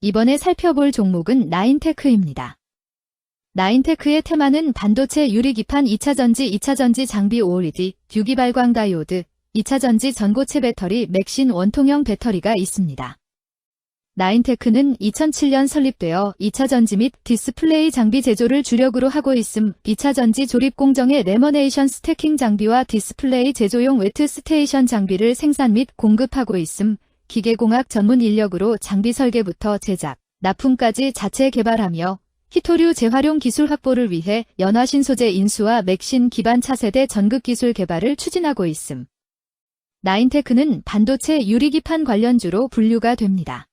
이번에 살펴볼 종목은 나인테크입니다. 나인테크의 테마는 반도체 유리기판 2차전지 장비 OLED, 유기발광 다이오드, 2차전지 전고체 배터리 맥신 원통형 배터리가 있습니다. 나인테크는 2007년 설립되어 2차전지 및 디스플레이 장비 제조를 주력으로 하고 있음 2차전지 조립 공정의 레머네이션 스태킹 장비와 디스플레이 제조용 웨트 스테이션 장비를 생산 및 공급하고 있음 기계공학 전문 인력으로 장비 설계부터 제작, 납품까지 자체 개발하며 히토류 재활용 기술 확보를 위해 연화신 소재 인수와 맥신 기반 차세대 전극 기술 개발을 추진하고 있음. 나인테크는 반도체 유리기판 관련주로 분류가 됩니다.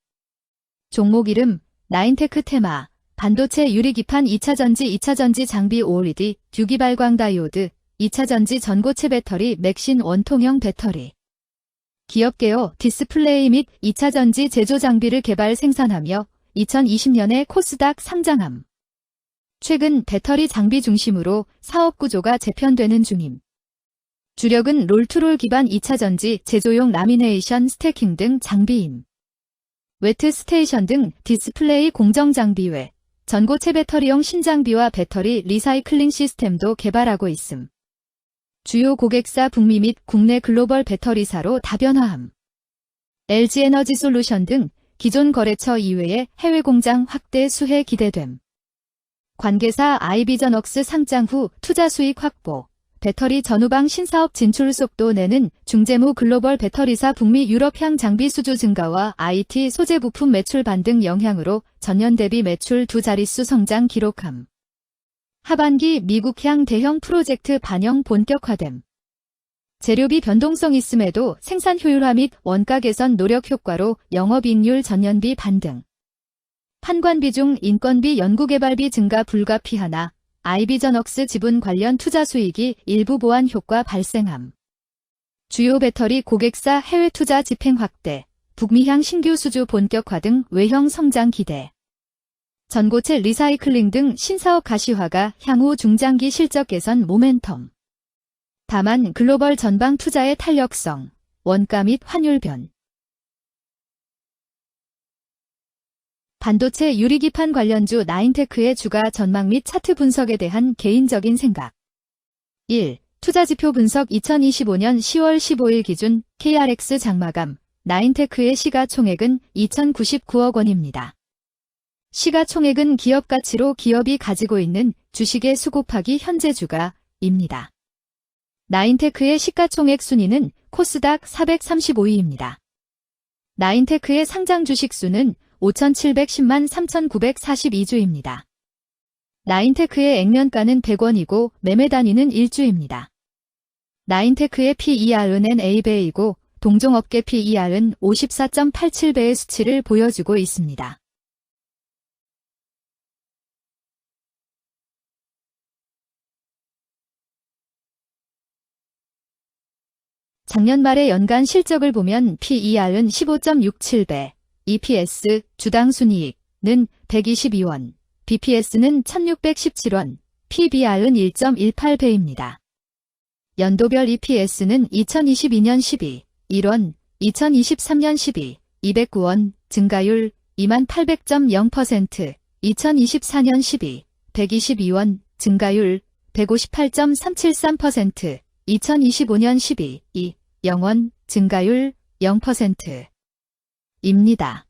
종목 이름 나인테크 테마 반도체 유리기판 2차전지 장비 OLED, 유기발광 다이오드, 2차전지 전고체 배터리 맥신 원통형 배터리 기업개요 디스플레이 및 2차전지 제조 장비를 개발 생산하며 2020년에 코스닥 상장함. 최근 배터리 장비 중심으로 사업 구조가 재편되는 중임. 주력은 롤투롤 기반 2차전지 제조용 라미네이션 스태킹 등 장비임. 웨트 스테이션 등 디스플레이 공정 장비 외 전고체 배터리용 신장비와 배터리 리사이클링 시스템도 개발하고 있음. 주요 고객사 북미 및 국내 글로벌 배터리사로 다변화함. LG에너지솔루션 등 기존 거래처 이외의 해외 공장 확대 수혜 기대됨. 관계사 아이비전웍스 상장 후 투자 수익 확보, 배터리 전후방 신사업 진출 속도 내는 중재무 글로벌 배터리사 북미 유럽향 장비 수주 증가와 IT 소재 부품 매출 반등 영향으로 전년 대비 매출 두 자릿수 성장 기록함. 하반기 미국향 대형 프로젝트 반영 본격화됨. 재료비 변동성 있음에도 생산 효율화 및 원가 개선 노력 효과로 영업이익률 전년비 반등. 판관 비중 인건비 연구개발비 증가 불가피하나 아이비전웍스 지분 관련 투자 수익이 일부 보완 효과 발생함. 주요 배터리 고객사 해외 투자 집행 확대, 북미향 신규 수주 본격화 등 외형 성장 기대. 전고체 리사이클링 등 신사업 가시화가 향후 중장기 실적 개선 모멘텀. 다만 글로벌 전방 투자의 탄력성, 원가 및 환율 변. 반도체 유리기판 관련주 나인테크의 주가 전망 및 차트 분석에 대한 개인적인 생각. 1. 투자지표 분석 2025년 10월 15일 기준 KRX 장마감, 나인테크의 시가총액은 2,099억 원입니다. 시가총액은 기업 가치로 기업이 가지고 있는 주식의 수 곱하기 현재 주가입니다. 나인테크의 시가총액 순위는 코스닥 435위입니다. 나인테크의 상장 주식 수는 5,710만 3,942주입니다. 나인테크의 액면가는 100원이고 매매 단위는 1주입니다. 나인테크의 PER은 NA배이고 동종업계 PER은 54.87배의 수치를 보여주고 있습니다. 작년 말의 연간 실적을 보면 PER은 15.67배, EPS, 주당 순이익은 122원, BPS는 1,617원, PBR은 1.18배입니다. 연도별 EPS는 2022년 12, 1원, 2023년 12, 209원, 증가율 2800.0%, 2024년 12, 122원, 증가율 158.373%, 2025년 12, 0원, 증가율 0%입니다.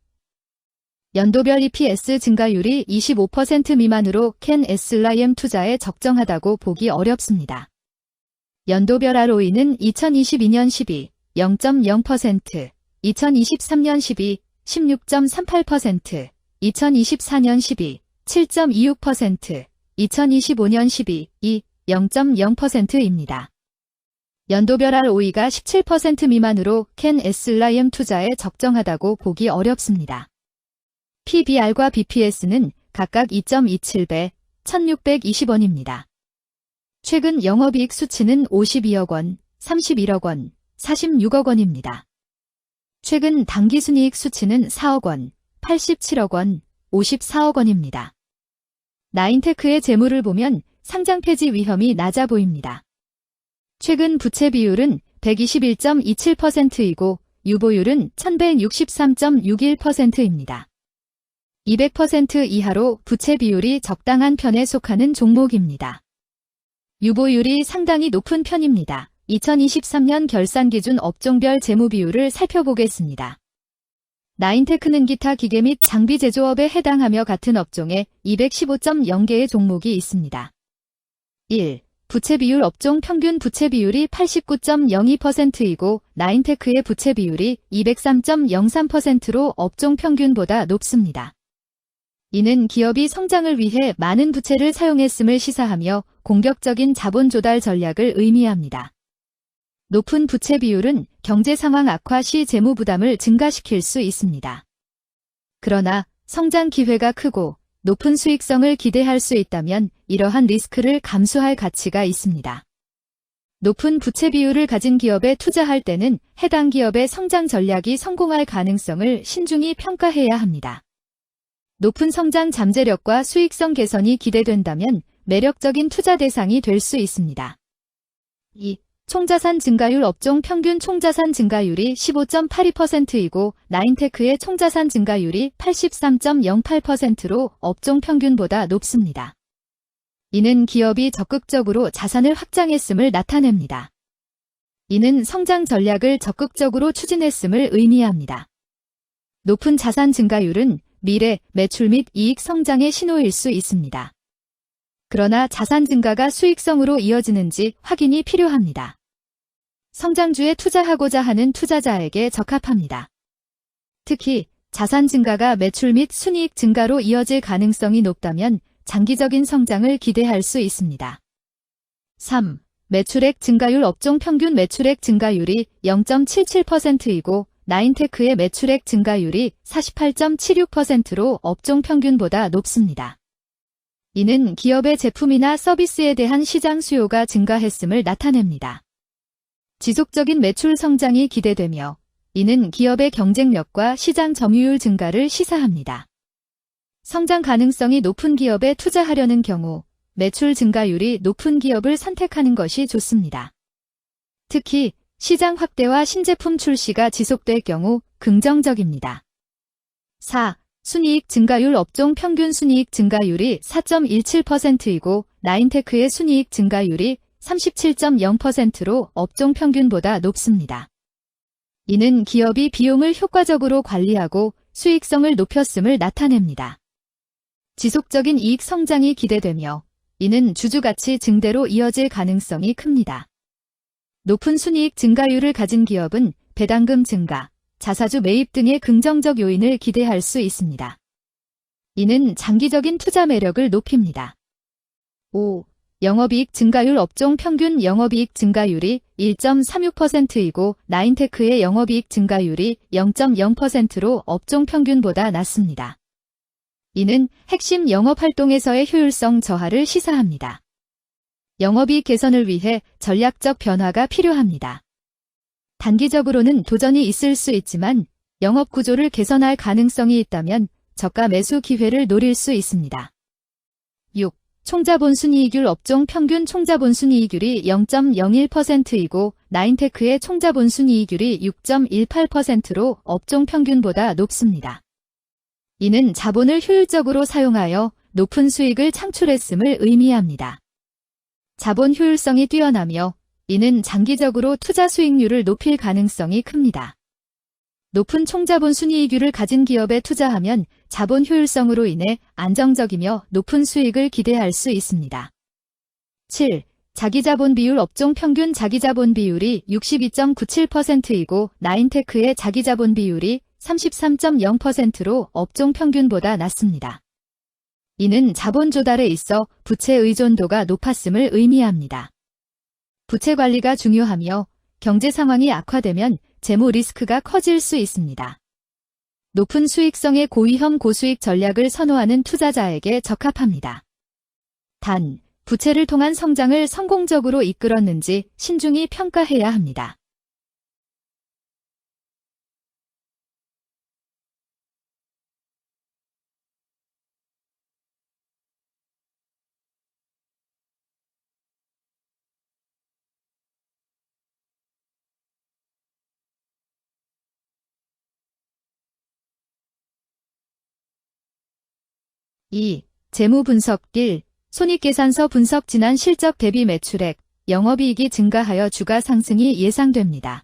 연도별 EPS 증가율이 25% 미만으로 캔 SLIM 투자에 적정하다고 보기 어렵습니다. 연도별 ROE는 2022년 12, 0.0%, 2023년 12, 16.38%, 2024년 12, 7.26%, 2025년 12, 0.0%입니다. 연도별 ROE가 17% 미만으로 캔 SLIM 투자에 적정하다고 보기 어렵습니다. PBR과 BPS는 각각 2.27배, 1,620원입니다. 최근 영업이익 수치는 52억 원, 31억 원, 46억 원입니다. 최근 당기순이익 수치는 4억 원, 87억 원, 54억 원입니다. 나인테크의 재물을 보면 상장 폐지 위험이 낮아 보입니다. 최근 부채 비율은 121.27%이고 유보율은 1163.61%입니다. 200% 이하로 부채 비율이 적당한 편에 속하는 종목입니다. 유보율이 상당히 높은 편입니다. 2023년 결산 기준 업종별 재무 비율을 살펴보겠습니다. 나인테크는 기타 기계 및 장비 제조업에 해당하며 같은 업종에 215.0개의 종목이 있습니다. 1. 부채 비율 업종 평균 부채 비율이 89.02%이고 나인테크의 부채 비율이 203.03%로 업종 평균보다 높습니다. 이는 기업이 성장을 위해 많은 부채를 사용했음을 시사하며 공격적인 자본 조달 전략을 의미합니다. 높은 부채 비율은 경제 상황 악화 시 재무 부담을 증가시킬 수 있습니다. 그러나 성장 기회가 크고 높은 수익성을 기대할 수 있다면 이러한 리스크를 감수할 가치가 있습니다. 높은 부채 비율을 가진 기업에 투자할 때는 해당 기업의 성장 전략이 성공할 가능성을 신중히 평가해야 합니다. 높은 성장 잠재력과 수익성 개선이 기대된다면 매력적인 투자 대상이 될 수 있습니다. 2. 총자산 증가율 업종 평균 총자산 증가율이 15.82%이고 나인테크의 총자산 증가율이 83.08%로 업종 평균보다 높습니다. 이는 기업이 적극적으로 자산을 확장했음을 나타냅니다. 이는 성장 전략을 적극적으로 추진했음을 의미합니다. 높은 자산 증가율은 미래, 매출 및 이익 성장의 신호일 수 있습니다. 그러나 자산 증가가 수익성으로 이어지는지 확인이 필요합니다. 성장주에 투자하고자 하는 투자자에게 적합합니다. 특히 자산 증가가 매출 및 순이익 증가로 이어질 가능성이 높다면 장기적인 성장을 기대할 수 있습니다. 3. 매출액 증가율 업종 평균 매출액 증가율이 0.77%이고 나인테크의 매출액 증가율이 48.76%로 업종 평균보다 높습니다. 이는 기업의 제품이나 서비스에 대한 시장 수요가 증가했음을 나타냅니다. 지속적인 매출 성장이 기대되며 이는 기업의 경쟁력과 시장 점유율 증가를 시사합니다. 성장 가능성이 높은 기업에 투자하려는 경우 매출 증가율이 높은 기업을 선택하는 것이 좋습니다. 특히 시장 확대와 신제품 출시가 지속될 경우 긍정적입니다. 4. 순이익 증가율 업종 평균 순이익 증가율이 4.17%이고 나인테크의 순이익 증가율이 37.0%로 업종 평균보다 높습니다. 이는 기업이 비용을 효과적으로 관리하고 수익성을 높였음을 나타냅니다. 지속적인 이익 성장이 기대되며 이는 주주가치 증대로 이어질 가능성이 큽니다. 높은 순이익 증가율을 가진 기업은 배당금 증가, 자사주 매입 등의 긍정적 요인을 기대할 수 있습니다. 이는 장기적인 투자 매력을 높입니다. 5. 영업이익 증가율 업종 평균 영업이익 증가율이 1.36%이고 나인테크의 영업이익 증가율이 0.0%로 업종 평균보다 낮습니다. 이는 핵심 영업활동에서의 효율성 저하를 시사합니다. 영업이익 개선을 위해 전략적 변화가 필요합니다. 단기적으로는 도전이 있을 수 있지만 영업 구조를 개선할 가능성이 있다면 저가 매수 기회를 노릴 수 있습니다. 6. 총자본 순이익률 업종 평균 총자본 순이익률이 0.01%이고 나인테크의 총자본 순이익률이 6.18%로 업종 평균보다 높습니다. 이는 자본을 효율적으로 사용하여 높은 수익을 창출했음을 의미합니다. 자본 효율성이 뛰어나며 이는 장기적으로 투자 수익률을 높일 가능성이 큽니다. 높은 총자본 순이익률을 가진 기업에 투자하면 자본 효율성으로 인해 안정적이며 높은 수익을 기대할 수 있습니다. 7. 자기자본 비율 업종 평균 자기자본 비율이 62.97%이고 나인테크의 자기자본 비율이 33.0%로 업종 평균보다 낮습니다. 이는 자본 조달에 있어 부채 의존도가 높았음을 의미합니다. 부채 관리가 중요하며 경제 상황이 악화되면 재무 리스크가 커질 수 있습니다. 높은 수익성의 고위험 고수익 전략을 선호하는 투자자에게 적합합니다. 단, 부채를 통한 성장을 성공적으로 이끌었는지 신중히 평가해야 합니다. 2. 재무 분석 1. 손익계산서 분석 지난 실적 대비 매출액, 영업이익이 증가하여 주가 상승이 예상됩니다.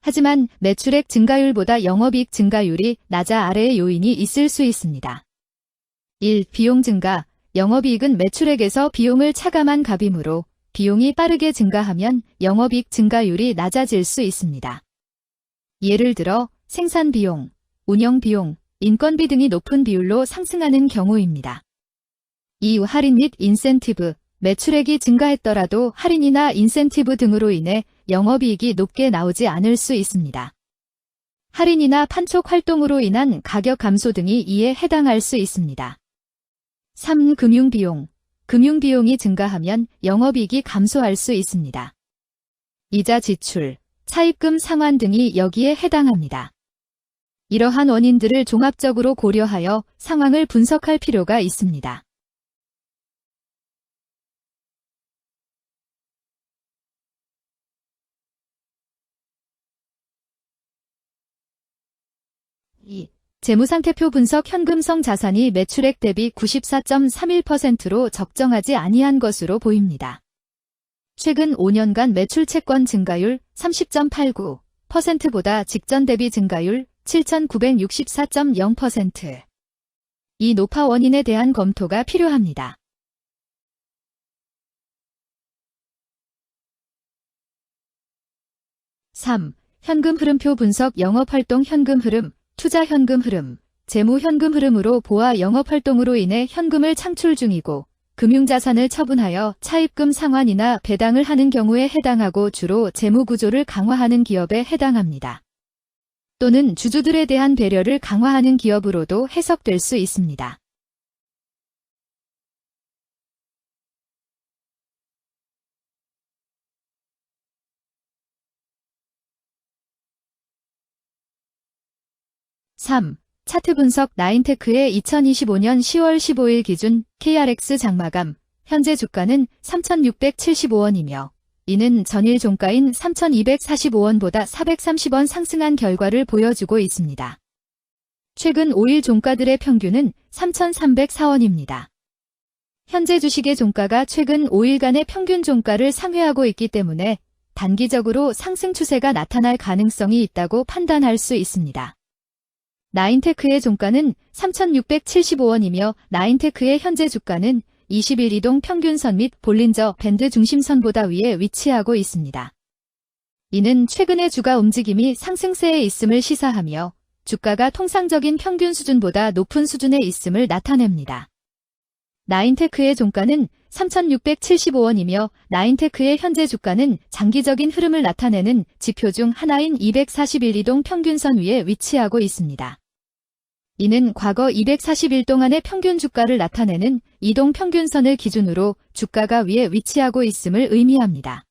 하지만 매출액 증가율보다 영업이익 증가율이 낮아 아래의 요인이 있을 수 있습니다. 1. 비용 증가. 영업이익은 매출액에서 비용을 차감한 값이므로 비용이 빠르게 증가하면 영업이익 증가율이 낮아질 수 있습니다. 예를 들어 생산비용, 운영비용, 인건비 등이 높은 비율로 상승하는 경우입니다. 2. 할인 및 인센티브. 매출액이 증가했더라도 할인이나 인센티브 등으로 인해 영업이익이 높게 나오지 않을 수 있습니다. 할인이나 판촉 활동으로 인한 가격 감소 등이 이에 해당할 수 있습니다. 3. 금융비용. 금융비용이 증가하면 영업이익이 감소할 수 있습니다. 이자 지출, 차입금 상환 등이 여기에 해당합니다. 이러한 원인들을 종합적으로 고려하여 상황을 분석할 필요가 있습니다. 재무상태표 분석. 현금성 자산이 매출액 대비 94.31%로 적정하지 아니한 것으로 보입니다. 최근 5년간 매출 채권 증가율 30.89%보다 직전 대비 증가율 7,964.0%. 이 노파 원인에 대한 검토가 필요합니다. (3) 현금 흐름표 분석. 영업활동 현금 흐름, 투자 현금 흐름, 재무 현금 흐름으로 보아 영업활동으로 인해 현금을 창출 중이고 금융자산을 처분하여 차입금 상환이나 배당을 하는 경우에 해당하고 주로 재무구조를 강화하는 기업에 해당합니다. 또는 주주들에 대한 배려를 강화하는 기업으로도 해석될 수 있습니다. (3) 차트 분석. 나인테크의 2025년 10월 15일 기준 KRX 장마감, 현재 주가는 3,675원이며 이는 전일 종가인 3,245원보다 430원 상승한 결과를 보여주고 있습니다. 최근 5일 종가들의 평균은 3,304원입니다. 현재 주식의 종가가 최근 5일간의 평균 종가를 상회하고 있기 때문에 단기적으로 상승 추세가 나타날 가능성이 있다고 판단할 수 있습니다. 나인테크의 종가는 3,675원이며 나인테크의 현재 주가는 20일 이동 평균선 및 볼린저 밴드 중심선보다 위에 위치하고 있습니다. 이는 최근의 주가 움직임이 상승세에 있음을 시사하며 주가가 통상적인 평균 수준보다 높은 수준에 있음을 나타냅니다. 나인테크의 종가는 3,675원이며 나인테크의 현재 주가는 장기적인 흐름을 나타내는 지표 중 하나인 241 이동 평균선 위에 위치하고 있습니다. 이는 과거 240일 동안의 평균 주가를 나타내는 이동 평균선을 기준으로 주가가 위에 위치하고 있음을 의미합니다.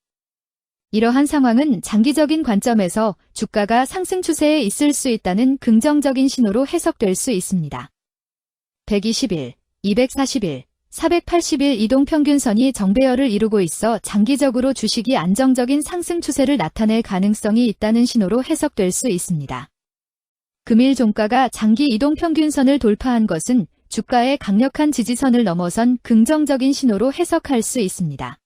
이러한 상황은 장기적인 관점에서 주가가 상승 추세에 있을 수 있다는 긍정적인 신호로 해석될 수 있습니다. 120일, 240일, 480일 이동 평균선이 정배열을 이루고 있어 장기적으로 주식이 안정적인 상승 추세를 나타낼 가능성이 있다는 신호로 해석될 수 있습니다. 금일 종가가 장기 이동 평균선을 돌파한 것은 주가의 강력한 지지선을 넘어선 긍정적인 신호로 해석할 수 있습니다.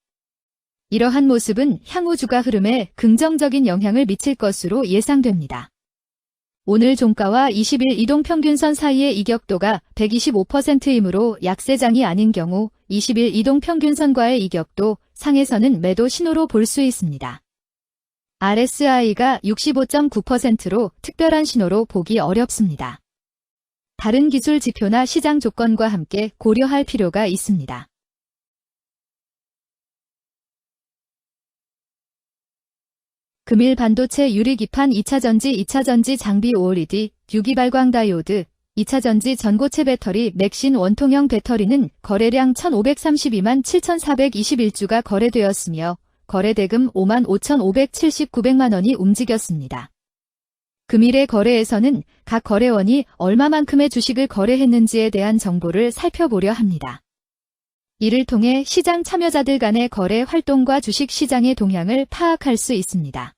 이러한 모습은 향후 주가 흐름에 긍정적인 영향을 미칠 것으로 예상됩니다. 오늘 종가와 20일 이동 평균선 사이의 이격도가 125%이므로 약세장이 아닌 경우 20일 이동 평균선과의 이격도 상에서는 매도 신호로 볼 수 있습니다. RSI가 65.9%로 특별한 신호로 보기 어렵습니다. 다른 기술 지표나 시장 조건과 함께 고려할 필요가 있습니다. 금일 반도체 유리기판 2차전지 장비 OLED, 유기발광 다이오드, 2차전지 전고체 배터리 맥신 원통형 배터리는 거래량 1,532만 7,421주가 거래되었으며 거래대금 55,579백만 원이 움직였습니다. 금일의 거래에서는 각 거래원이 얼마만큼의 주식을 거래했는지에 대한 정보를 살펴보려 합니다. 이를 통해 시장 참여자들 간의 거래 활동과 주식 시장의 동향을 파악할 수 있습니다.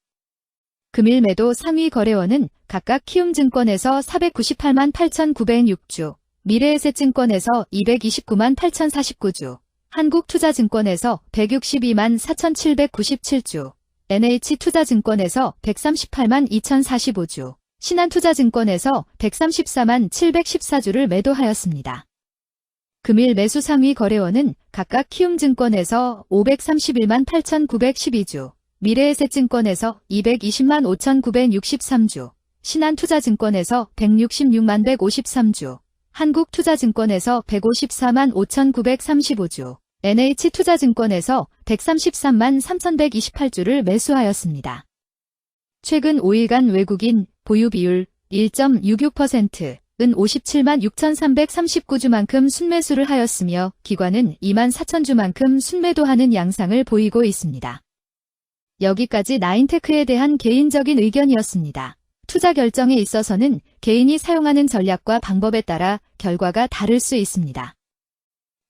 금일 매도 상위 거래원은 각각 키움증권에서 498만 8,906주, 미래에셋증권에서 229만 8,049주, 한국투자증권에서 162만 4,797주, NH투자증권에서 138만 2,045주, 신한투자증권에서 134만 714주를 매도하였습니다. 금일 매수 상위 거래원은 각각 키움증권에서 531만 8,912주, 미래에셋증권에서 220만 5,963주, 신한투자증권에서 166만 153주, 한국투자증권에서 154만 5,935주, NH투자증권에서 133만 3,128주를 매수하였습니다. 최근 5일간 외국인 보유 비율 1.66%은 57만 6,339주만큼 순매수를 하였으며 기관은 2만 4,000주만큼 순매도하는 양상을 보이고 있습니다. 여기까지 나인테크에 대한 개인적인 의견이었습니다. 투자 결정에 있어서는 개인이 사용하는 전략과 방법에 따라 결과가 다를 수 있습니다.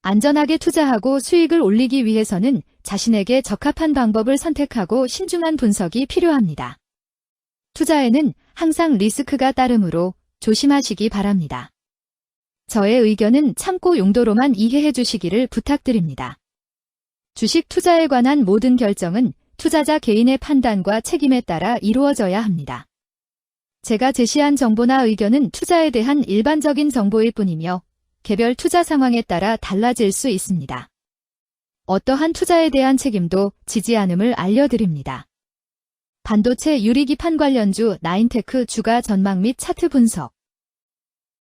안전하게 투자하고 수익을 올리기 위해서는 자신에게 적합한 방법을 선택하고 신중한 분석이 필요합니다. 투자에는 항상 리스크가 따르므로 조심하시기 바랍니다. 저의 의견은 참고 용도로만 이해해 주시기를 부탁드립니다. 주식 투자에 관한 모든 결정은 투자자 개인의 판단과 책임에 따라 이루어져야 합니다. 제가 제시한 정보나 의견은 투자에 대한 일반적인 정보일 뿐이며 개별 투자 상황에 따라 달라질 수 있습니다. 어떠한 투자에 대한 책임도 지지 않음을 알려드립니다. 반도체 유리기판 관련주 나인테크 주가 전망 및 차트 분석.